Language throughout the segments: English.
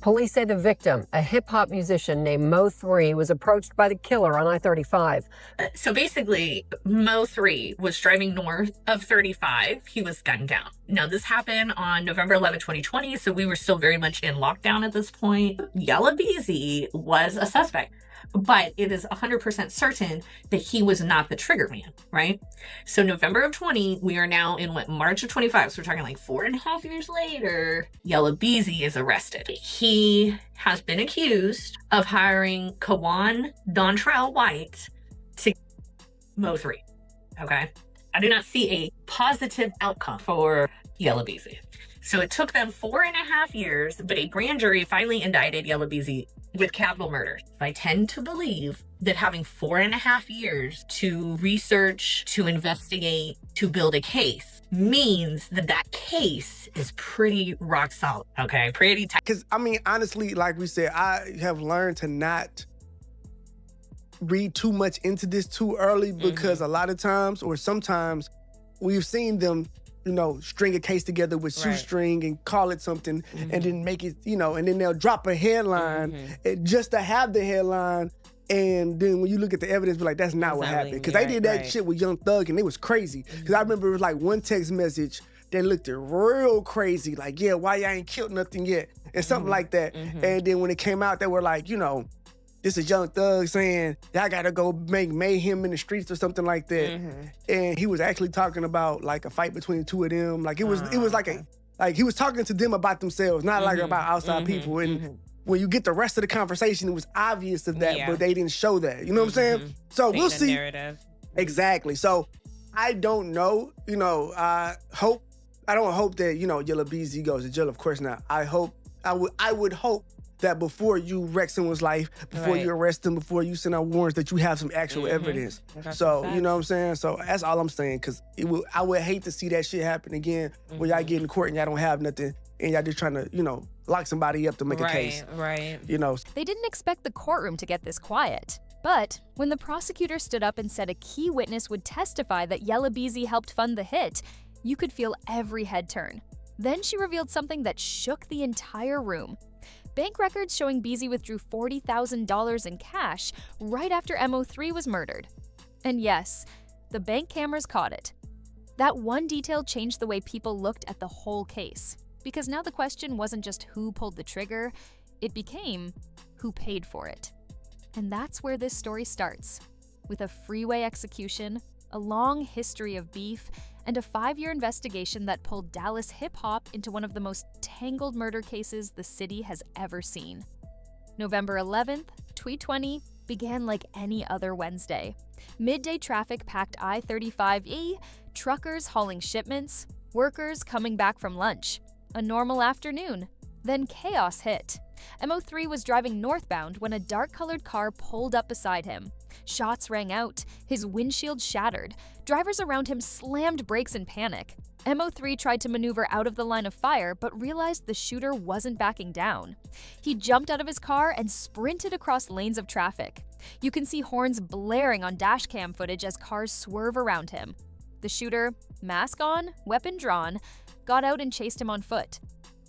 Police say the victim, a hip-hop musician named MO3, was approached by the killer on I-35. So basically, MO3 was driving north of 35. He was gunned down. Now, this happened on November 11, 2020, so we were still very much in lockdown at this point. Yella Beezy was a suspect, but it is 100% certain that he was not the trigger man, right? So November of 20, we are now in March of 25, so we're talking like 4.5 years later, Yella Beezy is arrested. He has been accused of hiring Kawan Dontrell White to MO3, okay? I do not see a positive outcome for Yella Beezy. So it took them 4.5 years, but a grand jury finally indicted Yella Beezy with capital murder. I tend to believe that having 4.5 years to research, to investigate, to build a case means that that case is pretty rock solid, okay? Pretty tight. Because, I mean, honestly, like we said, I have learned to not read too much into this too early because a lot of times, or sometimes, we've seen them, you know, string a case together with shoestring and call it something and then make it, you know, and then they'll drop a headline just to have the headline. And then when you look at the evidence, be like, that's not what happened. Because they did that shit with Young Thug and it was crazy. Because I remember it was like one text message that looked real crazy. Like, yeah, why y'all ain't killed nothing yet? And something like that. And then when it came out, they were like, you know, this is Young Thug saying, y'all gotta go make mayhem in the streets or something like that. And he was actually talking about like a fight between the two of them. Like it was like he was talking to them about themselves, not like about outside people. And when you get the rest of the conversation, it was obvious of that, but they didn't show that. You know what I'm saying? So we'll see. Narrative. Exactly. So I don't know, you know, I don't hope that, you know, Yella Beezy goes to jail. Of course not. I would hope that before you wreck someone's life, before you arrest them, before you send out warrants, that you have some actual evidence. So, you know what I'm saying? So that's all I'm saying, because I would hate to see that shit happen again where y'all get in court and y'all don't have nothing and y'all just trying to, you know, lock somebody up to make a case. You know. They didn't expect the courtroom to get this quiet. But when the prosecutor stood up and said a key witness would testify that Yella Beezy helped fund the hit, you could feel every head turn. Then she revealed something that shook the entire room. Bank records showing Beezy withdrew $40,000 in cash right after MO3 was murdered. And yes, the bank cameras caught it. That one detail changed the way people looked at the whole case. Because now the question wasn't just who pulled the trigger, it became who paid for it. And that's where this story starts. With a freeway execution, a long history of beef, and a 5-year investigation that pulled Dallas hip-hop into one of the most tangled murder cases the city has ever seen. November 11th, 2020, began like any other Wednesday. Midday traffic packed I-35E, truckers hauling shipments, workers coming back from lunch. A normal afternoon. Then chaos hit. MO3 was driving northbound when a dark-colored car pulled up beside him. Shots rang out, his windshield shattered. Drivers around him slammed brakes in panic. MO3 tried to maneuver out of the line of fire, but realized the shooter wasn't backing down. He jumped out of his car and sprinted across lanes of traffic. You can see horns blaring on dashcam footage as cars swerve around him. The shooter, mask on, weapon drawn, got out and chased him on foot.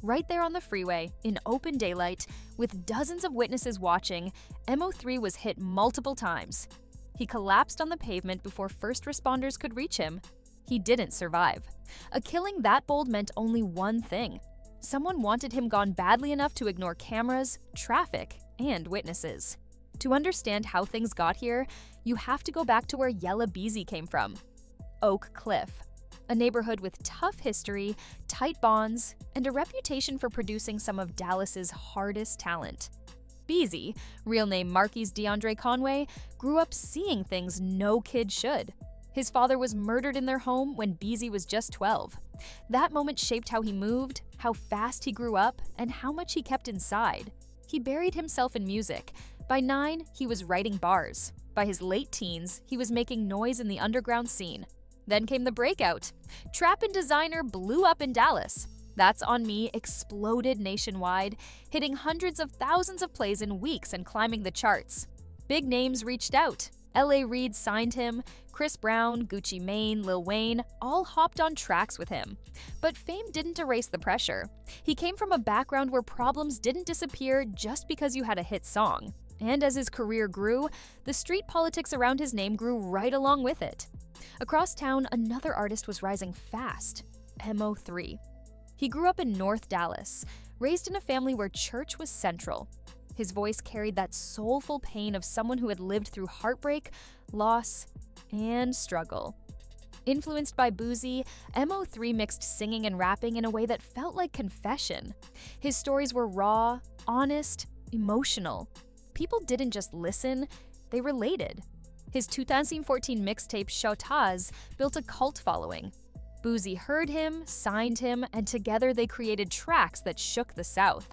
Right there on the freeway, in open daylight, with dozens of witnesses watching, MO3 was hit multiple times. He collapsed on the pavement before first responders could reach him. He didn't survive. A killing that bold meant only one thing. Someone wanted him gone badly enough to ignore cameras, traffic, and witnesses. To understand how things got here, you have to go back to where Yella Beezy came from. Oak Cliff. A neighborhood with tough history, tight bonds, and a reputation for producing some of Dallas's hardest talent. Beezy, real name Marquise DeAndre Conway, grew up seeing things no kid should. His father was murdered in their home when Beezy was just 12. That moment shaped how he moved, how fast he grew up, and how much he kept inside. He buried himself in music. By 9, he was writing bars. By his late teens, he was making noise in the underground scene. Then came the breakout. Trap and Designer blew up in Dallas. That's On Me exploded nationwide, hitting hundreds of thousands of plays in weeks and climbing the charts. Big names reached out. L.A. Reid signed him, Chris Brown, Gucci Mane, Lil Wayne all hopped on tracks with him. But fame didn't erase the pressure. He came from a background where problems didn't disappear just because you had a hit song. And as his career grew, the street politics around his name grew right along with it. Across town, another artist was rising fast, MO3. He grew up in North Dallas, raised in a family where church was central. His voice carried that soulful pain of someone who had lived through heartbreak, loss, and struggle. Influenced by Boozy, MO3 mixed singing and rapping in a way that felt like confession. His stories were raw, honest, emotional. People didn't just listen, they related. His 2014 mixtape Shotaz built a cult following. Boozy heard him, signed him, and together they created tracks that shook the South.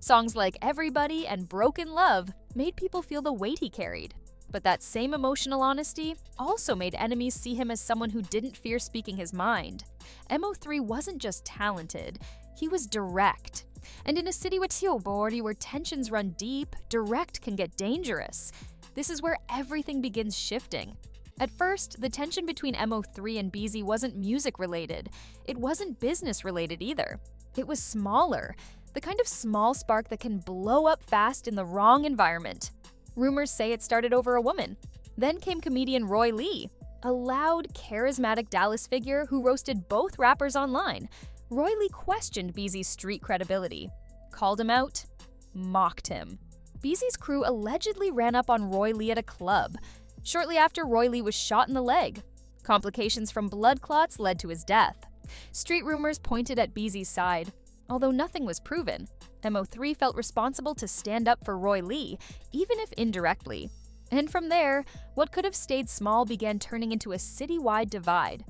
Songs like Everybody and Broken Love made people feel the weight he carried. But that same emotional honesty also made enemies see him as someone who didn't fear speaking his mind. MO3 wasn't just talented, he was direct. And in a city with Tilbury where tensions run deep, direct can get dangerous. This is where everything begins shifting. At first, the tension between MO3 and Beezy wasn't music-related. It wasn't business-related either. It was smaller, the kind of small spark that can blow up fast in the wrong environment. Rumors say it started over a woman. Then came comedian Roy Lee, a loud, charismatic Dallas figure who roasted both rappers online. Roy Lee questioned Beezy's street credibility, called him out, mocked him. Beezy's crew allegedly ran up on Roy Lee at a club. Shortly after, Roy Lee was shot in the leg. Complications from blood clots led to his death. Street rumors pointed at Beezy's side, although nothing was proven. MO3 felt responsible to stand up for Roy Lee, even if indirectly. And from there, what could have stayed small began turning into a citywide divide.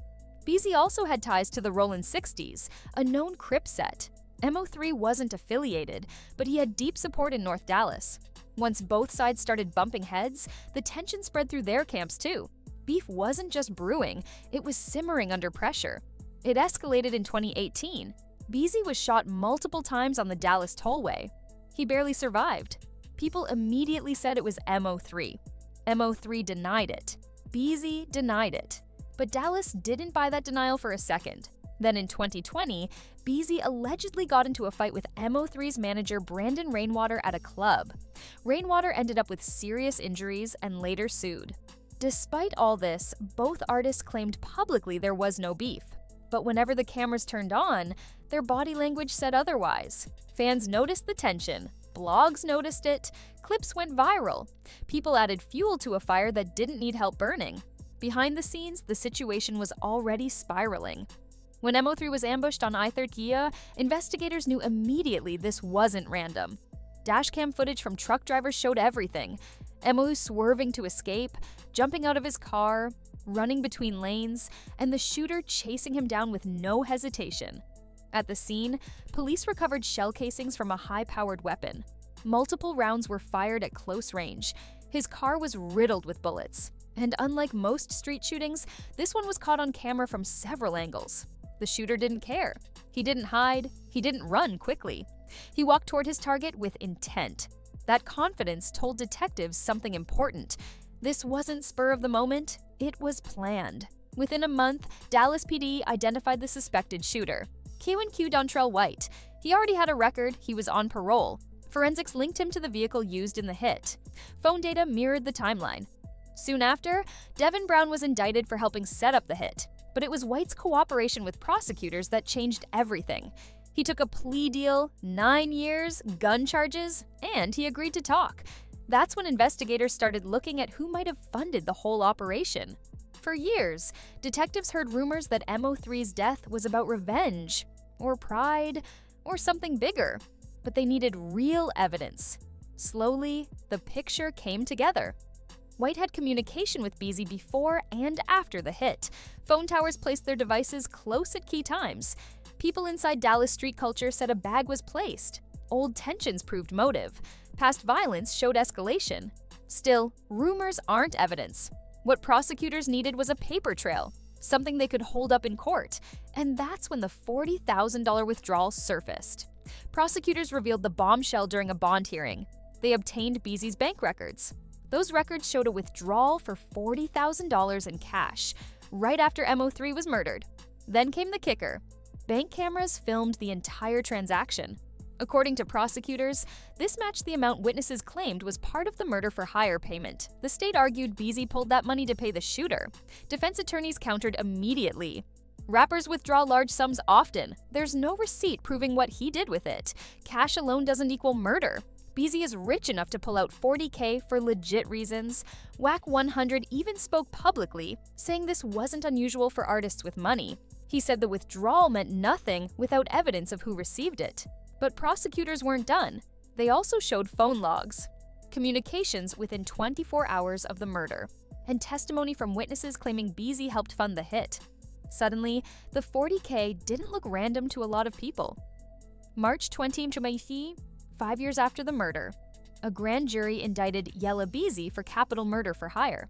Beezy also had ties to the Rollin' 60s, a known Crip set. MO3 wasn't affiliated, but he had deep support in North Dallas. Once both sides started bumping heads, the tension spread through their camps too. Beef wasn't just brewing, it was simmering under pressure. It escalated in 2018. Beezy was shot multiple times on the Dallas tollway. He barely survived. People immediately said it was MO3. MO3 denied it. Beezy denied it. But Dallas didn't buy that denial for a second. Then in 2020, Beezy allegedly got into a fight with MO3's manager Brandon Rainwater at a club. Rainwater ended up with serious injuries and later sued. Despite all this, both artists claimed publicly there was no beef. But whenever the cameras turned on, their body language said otherwise. Fans noticed the tension, blogs noticed it, clips went viral. People added fuel to a fire that didn't need help burning. Behind the scenes, the situation was already spiraling. When MO3 was ambushed on I-30, investigators knew immediately this wasn't random. Dashcam footage from truck drivers showed everything. MO swerving to escape, jumping out of his car, running between lanes, and the shooter chasing him down with no hesitation. At the scene, police recovered shell casings from a high-powered weapon. Multiple rounds were fired at close range. His car was riddled with bullets. And unlike most street shootings, this one was caught on camera from several angles. The shooter didn't care. He didn't hide. He didn't run quickly. He walked toward his target with intent. That confidence told detectives something important. This wasn't spur of the moment. It was planned. Within a month, Dallas PD identified the suspected shooter, Q&Q Dontrell White. He already had a record. He was on parole. Forensics linked him to the vehicle used in the hit. Phone data mirrored the timeline. Soon after, Devin Brown was indicted for helping set up the hit. But it was White's cooperation with prosecutors that changed everything. He took a plea deal, 9 years, gun charges, and he agreed to talk. That's when investigators started looking at who might have funded the whole operation. For years, detectives heard rumors that MO3's death was about revenge, or pride, or something bigger. But they needed real evidence. Slowly, the picture came together. White had communication with Beezy before and after the hit. Phone towers placed their devices close at key times. People inside Dallas street culture said a bag was placed. Old tensions proved motive. Past violence showed escalation. Still, rumors aren't evidence. What prosecutors needed was a paper trail, something they could hold up in court. And that's when the $40,000 withdrawal surfaced. Prosecutors revealed the bombshell during a bond hearing. They obtained Beezy's bank records. Those records showed a withdrawal for $40,000 in cash, right after MO3 was murdered. Then came the kicker. Bank cameras filmed the entire transaction. According to prosecutors, this matched the amount witnesses claimed was part of the murder-for-hire payment. The state argued Beezy pulled that money to pay the shooter. Defense attorneys countered immediately. Rappers withdraw large sums often. There's no receipt proving what he did with it. Cash alone doesn't equal murder. Beezy is rich enough to pull out $40K for legit reasons. Wack 100 even spoke publicly, saying this wasn't unusual for artists with money. He said the withdrawal meant nothing without evidence of who received it. But prosecutors weren't done. They also showed phone logs, communications within 24 hours of the murder, and testimony from witnesses claiming Beezy helped fund the hit. Suddenly, the $40K didn't look random to a lot of people. March 20, 5 years after the murder, a grand jury indicted Yella Beezy for capital murder for hire.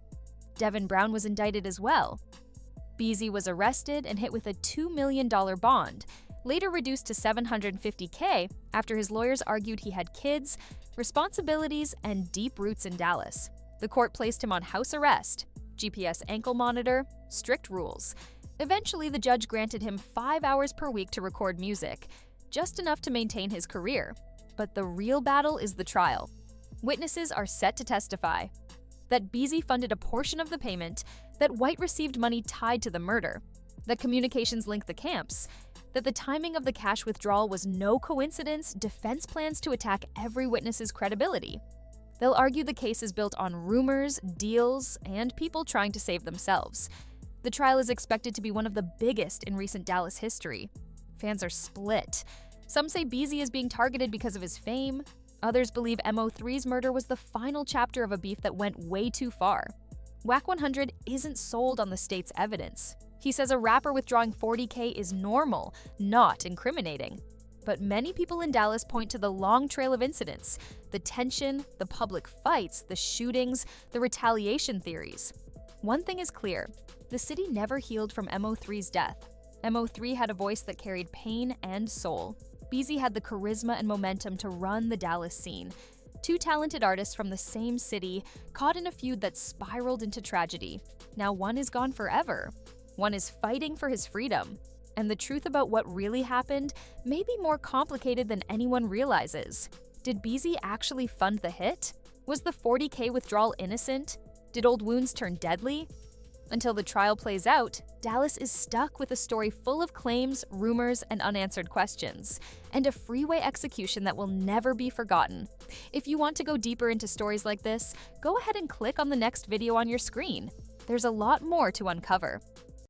Devin Brown was indicted as well. Beezy was arrested and hit with a $2 million bond, later reduced to $750K after his lawyers argued he had kids, responsibilities, and deep roots in Dallas. The court placed him on house arrest, GPS ankle monitor, strict rules. Eventually, the judge granted him 5 hours per week to record music, just enough to maintain his career. But the real battle is the trial. Witnesses are set to testify that Beezy funded a portion of the payment, that White received money tied to the murder, that communications linked the camps, that the timing of the cash withdrawal was no coincidence. Defense plans to attack every witness's credibility. They'll argue the case is built on rumors, deals, and people trying to save themselves. The trial is expected to be one of the biggest in recent Dallas history. Fans are split. Some say Beezy is being targeted because of his fame. Others believe MO3's murder was the final chapter of a beef that went way too far. Wack 100 isn't sold on the state's evidence. He says a rapper withdrawing $40K is normal, not incriminating. But many people in Dallas point to the long trail of incidents, the tension, the public fights, the shootings, the retaliation theories. One thing is clear, the city never healed from MO3's death. MO3 had a voice that carried pain and soul. Beezy had the charisma and momentum to run the Dallas scene. Two talented artists from the same city, caught in a feud that spiraled into tragedy. Now one is gone forever. One is fighting for his freedom. And the truth about what really happened may be more complicated than anyone realizes. Did Beezy actually fund the hit? Was the $40K withdrawal innocent? Did old wounds turn deadly? Until the trial plays out, Dallas is stuck with a story full of claims, rumors, and unanswered questions, and a freeway execution that will never be forgotten. If you want to go deeper into stories like this, go ahead and click on the next video on your screen. There's a lot more to uncover.